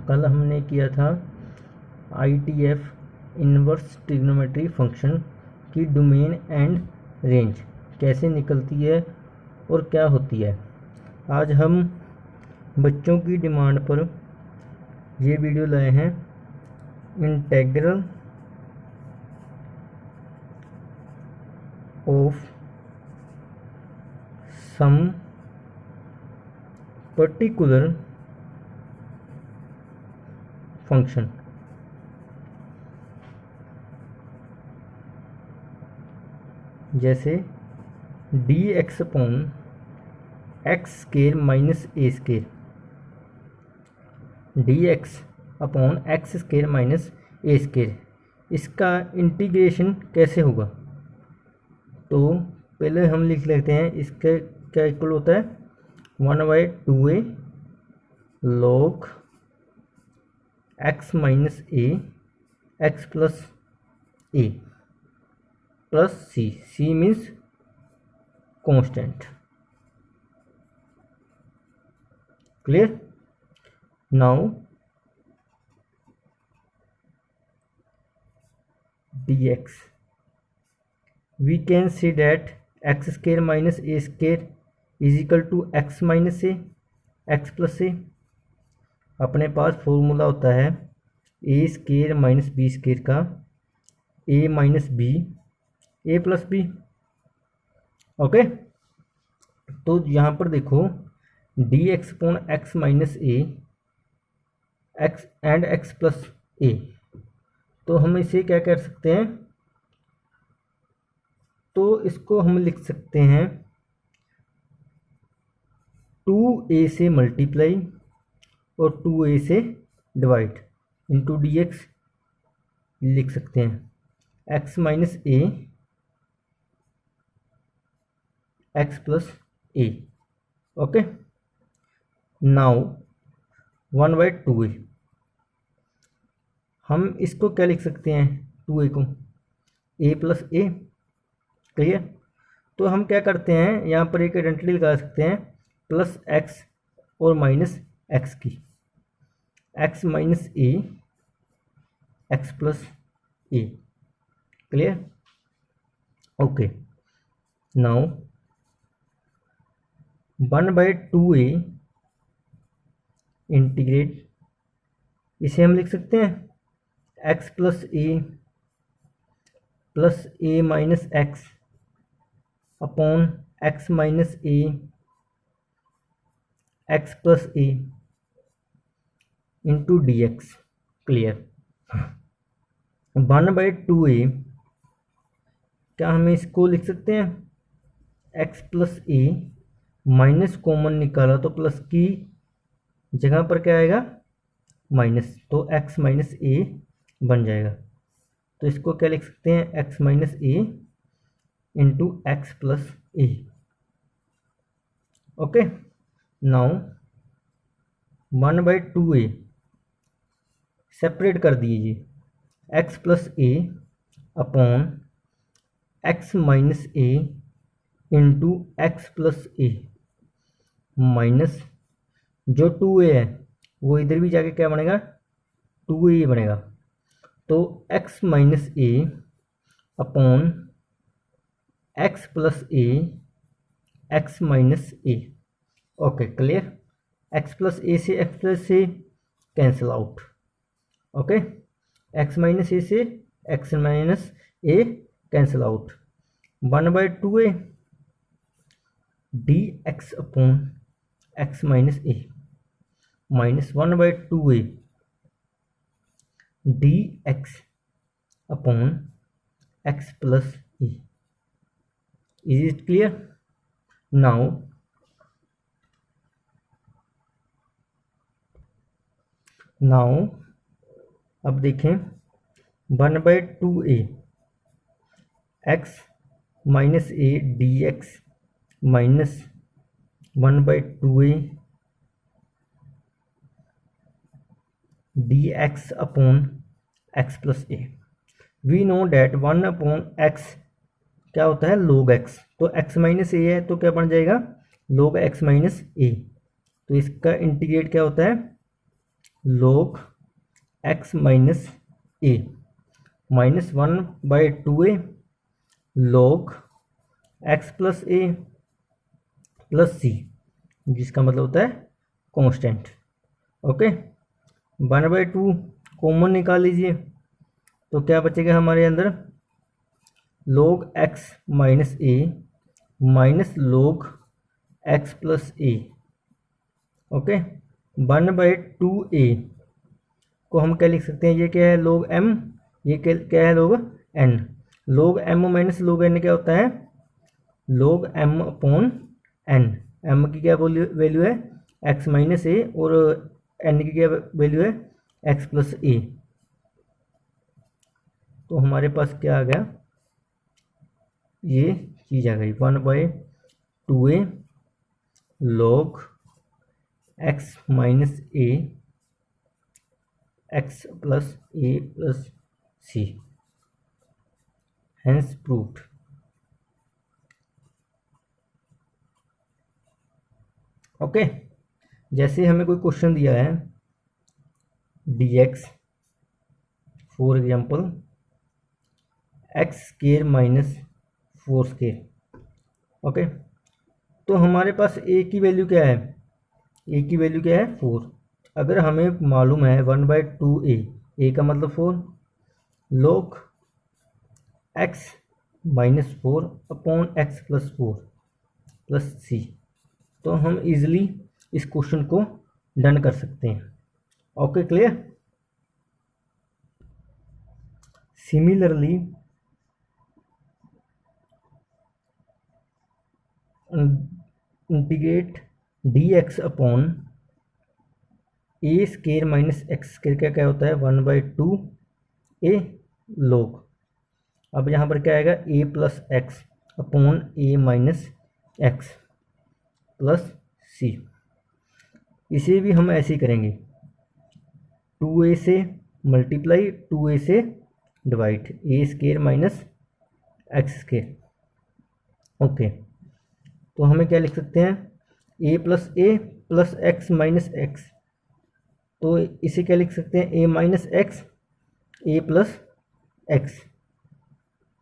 कल हमने किया था ITF इनवर्स ट्रिग्नोमेट्री फंक्शन की डोमेन एंड रेंज कैसे निकलती है और क्या होती है। आज हम बच्चों की डिमांड पर ये वीडियो लाए हैं। Integral of some particular function जैसे dx upon x square minus a square, dx upon x square minus a square, इसका इंटीग्रेशन कैसे होगा। तो पहले हम लिख लेते हैं इसका क्या इक्वल होता है 1/2a log x minus a x plus a plus c means constant. Clear. Now dx we can see that x square minus a square is equal to x minus a x plus a। अपने पास formula होता है a square minus b square का a minus b a plus b. Okay, तो यहाँ पर देखो dx upon x minus a x and x plus a, तो हम इसे क्या कर सकते हैं, तो इसको हम लिख सकते हैं 2a से मल्टीप्लाई और 2a से डिवाइड इंटू dx लिख सकते हैं x minus a x plus A. Okay, now 1/2a, हम इसको क्या लिख सकते हैं 2a को a प्लस ए। क्लियर। तो हम क्या करते हैं यहाँ पर एक आइडेंटिटी लगा सकते हैं प्लस एक्स और माइनस एक्स की, x minus a x plus a. Clear. Okay, now 1/2a integrate, इसे हम लिख सकते हैं x plus a minus x upon x minus a x plus a into dx। Clear. 1/2a, क्या हम इसको लिख सकते हैं x plus a, minus common निकाला तो प्लस की जगह पर क्या आएगा माइनस, तो एक्स माइनस ए बन जाएगा। तो इसको क्या लिख सकते हैं एक्स माइनस ए इंटू एक्स प्लस ए। ओके, नाउ 1/2a सेपरेट कर दीजिए x plus A upon x minus A into x plus a, minus जो 2a है वो इधर भी जाके क्या बनेगा 2a बनेगा। तो x minus a upon x plus a x minus a. Okay, clear. X plus a से x plus a cancel out. Okay, x minus a से x minus a cancel out. 1/2a dx upon x minus a minus 1/2a dx upon x plus a. Is it clear. Now अब देखें 1/2a x minus a dx minus 1/2a dx upon x plus a. We know that 1 upon x क्या होता है log x, तो x minus ए है तो क्या बन जाएगा log x माइनस ए। तो इसका इंटीग्रेट क्या होता है log x minus a minus 1/2a log x plus a plus c, जिसका मतलब होता है कांस्टेंट। ओके, 1/2 कॉमन निकाल लीजिए, तो क्या बचेगा हमारे अंदर, log x minus a minus log x plus A. Okay, 1/2a को हम क्या लिख सकते हैं, ये क्या है log m, ये क्या है log n। log m minus log n क्या होता है, log m upon n। m की क्या वैल्यू है x माइनस ए और n की क्या वैल्यू है x प्लस ए। तो हमारे पास क्या आ गया, ये चीज़ आ गई 1/2a log x minus A x plus a plus C, hence proved. Okay, जैसे हमें कोई क्वेश्चन दिया है dx for example x square minus 4 square. Okay, तो हमारे पास a की वैल्यू क्या है, a की वैल्यू क्या है 4। अगर हमें मालूम है 1/2a, a का मतलब 4, log x minus 4 upon x plus 4 plus c, तो हम इजीली इस क्वेश्चन को डन कर सकते हैं। Okay, clear. Similarly integrate dx upon a square minus x square क्या होता है 1/2a log। अब यहाँ पर क्या आएगा a plus x upon a minus x plus c. इसे भी हम ऐसे ही करेंगे, 2a से मल्टीप्लाई 2a से divide, a square minus x square. Okay, तो हमें क्या लिख सकते हैं, a plus x minus x, तो इसे क्या लिख सकते हैं, a minus x a plus x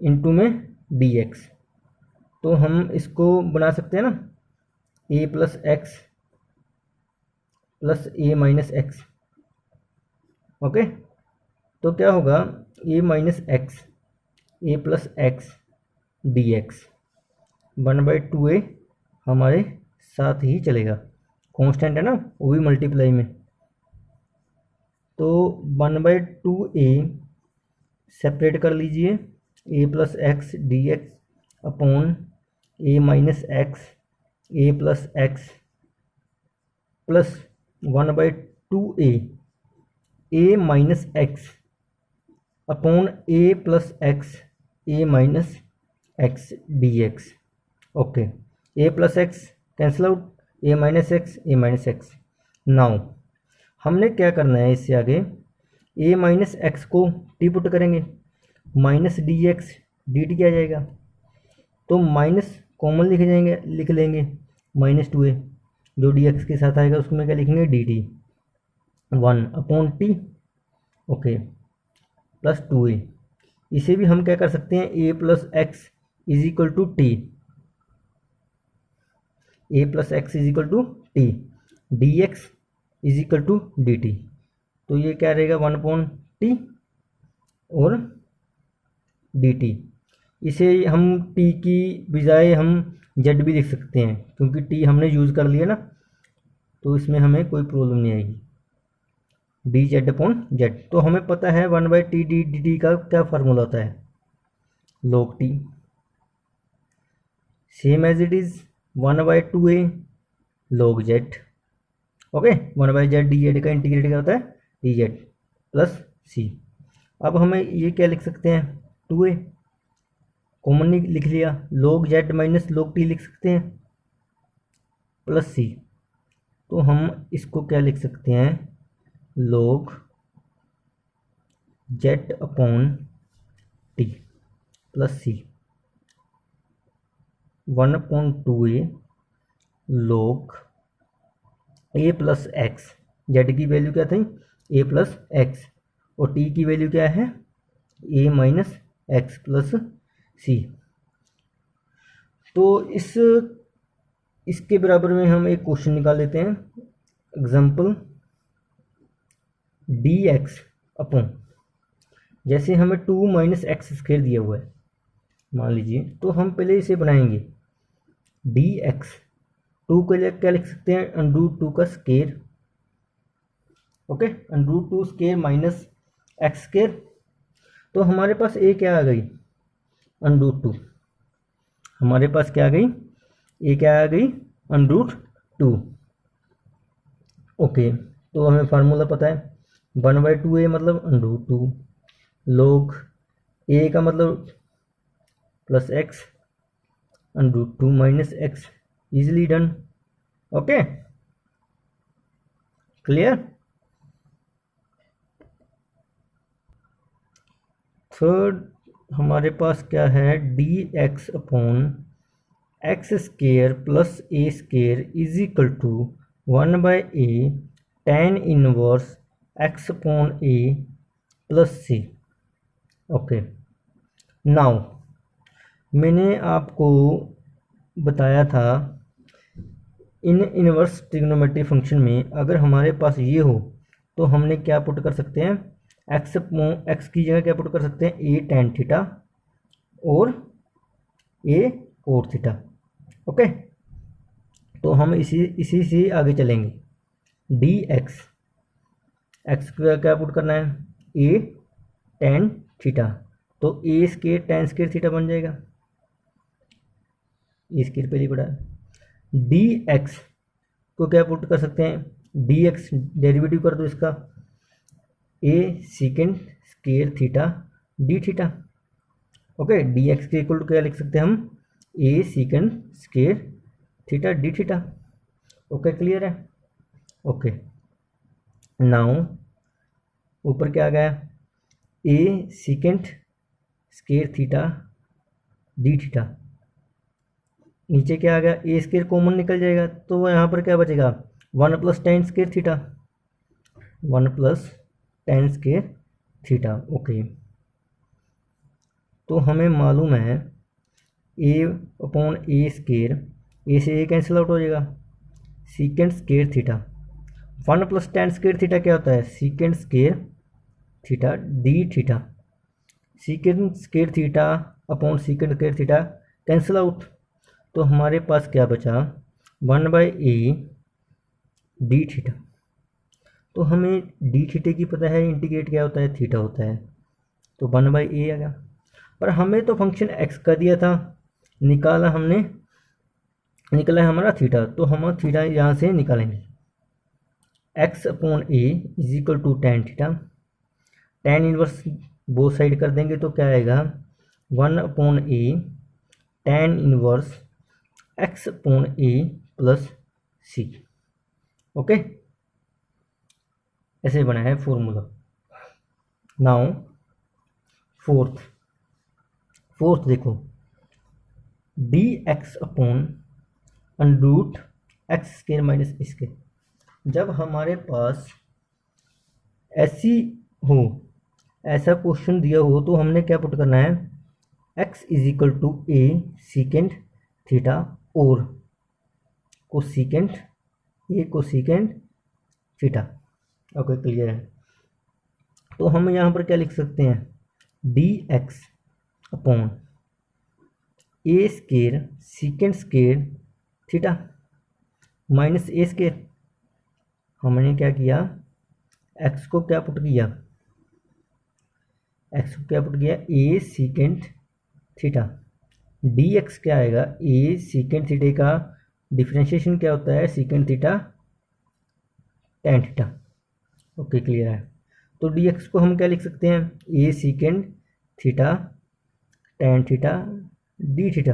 into में dx। तो हम इसको बना सकते हैं ना, a plus x plus a minus x. Okay, तो क्या होगा, a minus x a plus x dx 1/2a हमारे साथ ही चलेगा, कांस्टेंट है ना, वो भी मल्टीप्लाई में। तो 1/2a सेपरेट कर लीजिए, a plus x dx upon a minus x a plus x plus 1/2a A minus x upon a plus x A minus x dx। Okay, A plus x cancel out, A minus x. Now हमने क्या करना है, इससे आगे ए minus x को t put करेंगे, minus D x D T क्या आ जाएगा, तो माइनस कॉमन लिख लेंगे -2a, जो डी एक्स के साथ आएगा उसको में क्या लिखेंगे D T 1/t। Okay, plus 2a। इसे भी हम क्या कर सकते हैं, a plus x is equal to t, a plus x is equal to t, d x is equal to d t. तो ये क्या रहेगा 1/t और dt। इसे हम t की बजाय हम z भी लिख सकते हैं, क्योंकि t हमने यूज़ कर लिया ना, तो इसमें हमें कोई प्रॉब्लम नहीं आएगी, dz अपॉन z। तो हमें पता है 1/t dt का क्या फार्मूला होता है, log t, same as it is 1/2a log z। Okay, 1/z dz का इंटीग्रेट क्या होता है dz प्लस c। अब हमें ये क्या लिख सकते हैं, 2a कॉमन लिख लिया, log z minus log t लिख सकते हैं प्लस c। तो हम इसको क्या लिख सकते हैं, log z upon t plus c 1/2a log a plus x, z की वैल्यू क्या थी ए प्लस एक्स, और टी की वैल्यू क्या है, ए माइनस एक्स प्लस सी। तो इसके बराबर में हम एक क्वेश्चन निकाल लेते हैं। एग्जाम्पल डी एक्स अपॉन, जैसे हमें 2 माइनस एक्स स्क्वायर दिया हुआ है मान लीजिए, तो हम पहले इसे बनाएंगे डी एक्स, 2 के लिए क्या लिख सकते हैं, √2 का square, okay, √2 square minus x square. तो हमारे पास ए क्या आ गई, √2, हमारे पास क्या आ गई, ए क्या आ गई, √2। ओके, तो हमें फार्मूला पता है 1/2a मतलब √2, log a का मतलब plus x, √2 minus x, easily done. Okay, clear. Third हमारे पास क्या है, d x upon x square plus a square is equal to 1/a tan inverse x upon a plus c. Okay, now मैंने आपको बताया था इन इनवर्स ट्रिग्नोमेट्री फंक्शन में अगर हमारे पास ये हो तो हमने क्या पुट कर सकते हैं, एक्स की जगह क्या पुट कर सकते हैं, ए tan थीटा और ए कोट थीटा। ओके, तो हम इसी से आगे चलेंगे। डी एक्स, एक्स का क्या पुट करना है, ए tan थीटा, तो ए स्क्वायर tan स्क्वायर थीटा बन जाएगा, ए स्क्वायर पहले पड़ा है। डी एक्स को क्या पुट कर सकते हैं, डी एक्स डेरिवेटिव कर दो इसका, a secant square theta d theta. Okay, d x के इक्वल टू क्या लिख सकते हैं हम, a secant square theta d theta. Okay, clear है। ओके, नाउ ऊपर क्या आ गया, a secant square theta d theta, नीचे क्या आ गया, ए स्क्वायर कॉमन निकल जाएगा, तो यहाँ पर क्या बचेगा, 1 + tan square theta, 1 + tan square theta. Okay, तो हमें मालूम है ए अपॉन ए स्क्वायर, ए से ए कैंसिल आउट हो जाएगा, सीकेंड square theta, 1 + tan square theta क्या होता है, सीकेंड square theta d theta, सीकेंड square theta upon सीकेंड square theta cancel out, तो हमारे पास क्या बचा, 1/a डी थीटा। तो हमें डी थीटे की पता है इंटीग्रेट क्या होता है, थीटा होता है, तो 1/a आ गया। पर हमें तो फंक्शन x का दिया था, निकाला हमने, निकला है हमारा थीटा, तो हम थीटा यहाँ से निकालेंगे, x upon a is equal to tan theta, tan inverse both side कर देंगे तो क्या आएगा, 1/a tan इनवर्स x upon a plus c. Okay, ऐसे बना है फॉर्मूला। नाउ फोर्थ देखो, d x upon √x² minus इसके, जब हमारे पास ऐसी हो, ऐसा क्वेश्चन दिया हो तो हमने क्या पुट करना है, x is equal to a secant theta और cosecant a cosecant theta. Okay, clear है। तो हम यहाँ पर क्या लिख सकते हैं, d x upon a square secant square theta minus a square, हमने क्या किया, एक्स को क्या पुट किया, a secant theta, d x क्या आएगा, ए सीकेंड थीटा का डिफरेंशिएशन क्या होता है, सीकेंड theta tan theta. Okay, clear है। तो डी एक्स को हम क्या लिख सकते हैं, a secant theta tan theta d theta,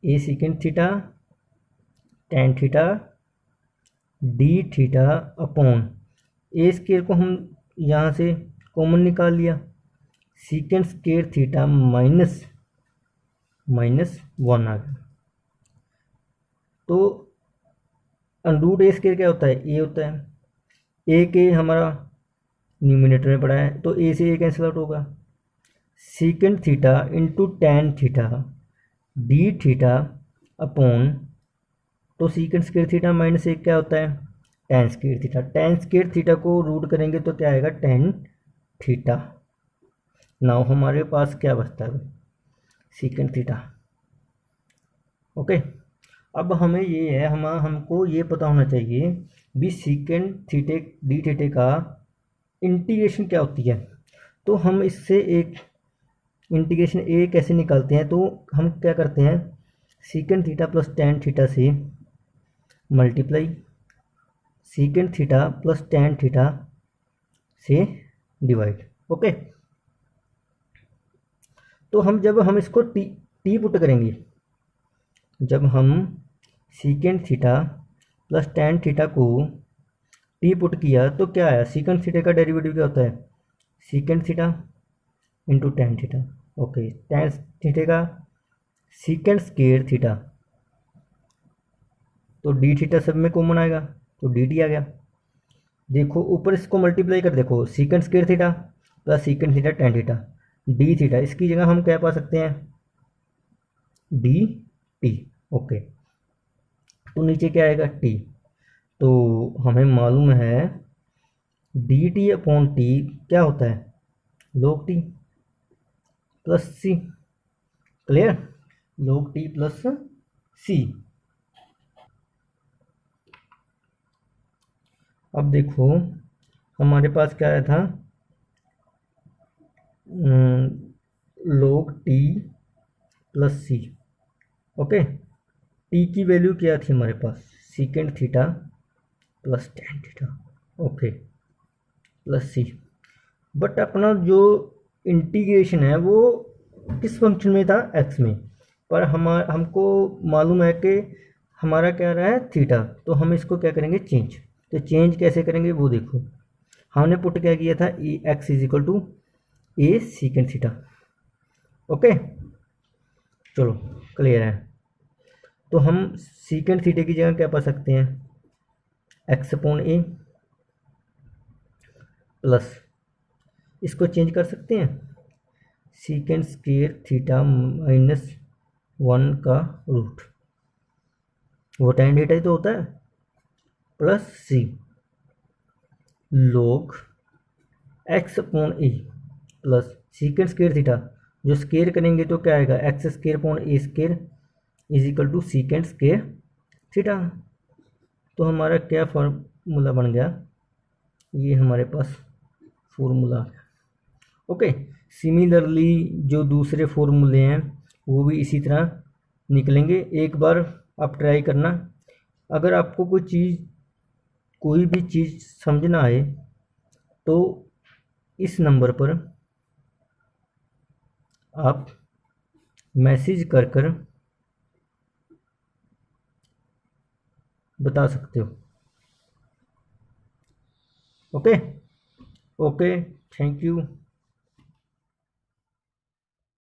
a secant theta tan theta d theta upon a square को हम यहाँ से कॉमन निकाल लिया, सीकेंड स्क्वायर थीटा माइनस 1 आ गया। तो अंडरूट ए स्क्वायर क्या होता है, ए होता है। ए के हमारा न्यूमिनेटर में पड़ा है तो ए से ए कैंसिल आउट होगा। Secant theta into tan theta d theta upon, तो सीकेंट स्क्वायर थीटा माइनस एक क्या होता है, ten square theta. Ten square theta को रूट करेंगे तो क्या आएगा, टेन थीटा। नाउ हमारे पास क्या बचता है, सीकेंट थीटा। ओके, अब हमें ये है, हमको ये पता होना चाहिए भी सीकेंट थीटे डी थीटे का इंटीग्रेशन क्या होती है। तो हम इससे एक इंटीग्रेशन ए कैसे निकालते हैं, तो हम क्या करते हैं, secant theta plus tan theta से multiply secant theta plus tan theta से डिवाइड। ओके, तो जब हम इसको टी पुट करेंगे, जब हम secant theta plus tan theta को टी पुट किया तो क्या आया, सीकेंट थीटा का डेरिवेटिव क्या होता है, secant theta into ten theta. Okay, tan theta का सीकेंट स्क्वायर थीटा, तो डी थीटा सब में कॉमन आएगा तो डी टी आ गया। देखो ऊपर इसको मल्टीप्लाई कर देखो, secant square theta plus secant theta tan theta d theta, इसकी जगह हम क्या पा सकते हैं, डी टी। ओके, तो नीचे क्या आएगा, टी। तो हमें मालूम है डी टी अपॉन टी क्या होता है, log t plus c. Clear, log t plus c. अब देखो हमारे पास क्या आया था, log t plus c. Okay, t की वैल्यू क्या थी हमारे पास, secant theta plus tan theta. Okay, plus c. But अपना जो इंटीग्रेशन है वो किस फंक्शन में था, एक्स में। पर हमको मालूम है कि हमारा क्या रहा है, थीटा। तो हम इसको क्या करेंगे, चेंज। तो चेंज कैसे करेंगे वो देखो, हमने पुट क्या किया था, e x is equal to a secant theta. Okay, चलो क्लियर है। तो हम सीकेंट थीटा की जगह क्या पा सकते हैं, एक्स अपॉन ए प्लस, इसको चेंज कर सकते हैं, secant square theta minus one का रूट, वो टेन थीटा ही तो होता है, plus c log x upon a plus secant square theta, जो स्क्वायर करेंगे तो क्या आएगा, x square upon a square is equal to secant square theta. तो हमारा क्या फॉर्मूला बन गया, ये हमारे पास फॉर्मूला आ गया। ओके, सिमिलरली जो दूसरे फॉर्मूले हैं वो भी इसी तरह निकलेंगे। एक बार आप ट्राई करना, अगर आपको कोई भी चीज़ समझना आए तो इस नंबर पर आप मैसेज कर कर बता सकते हो। Okay, okay, thank you.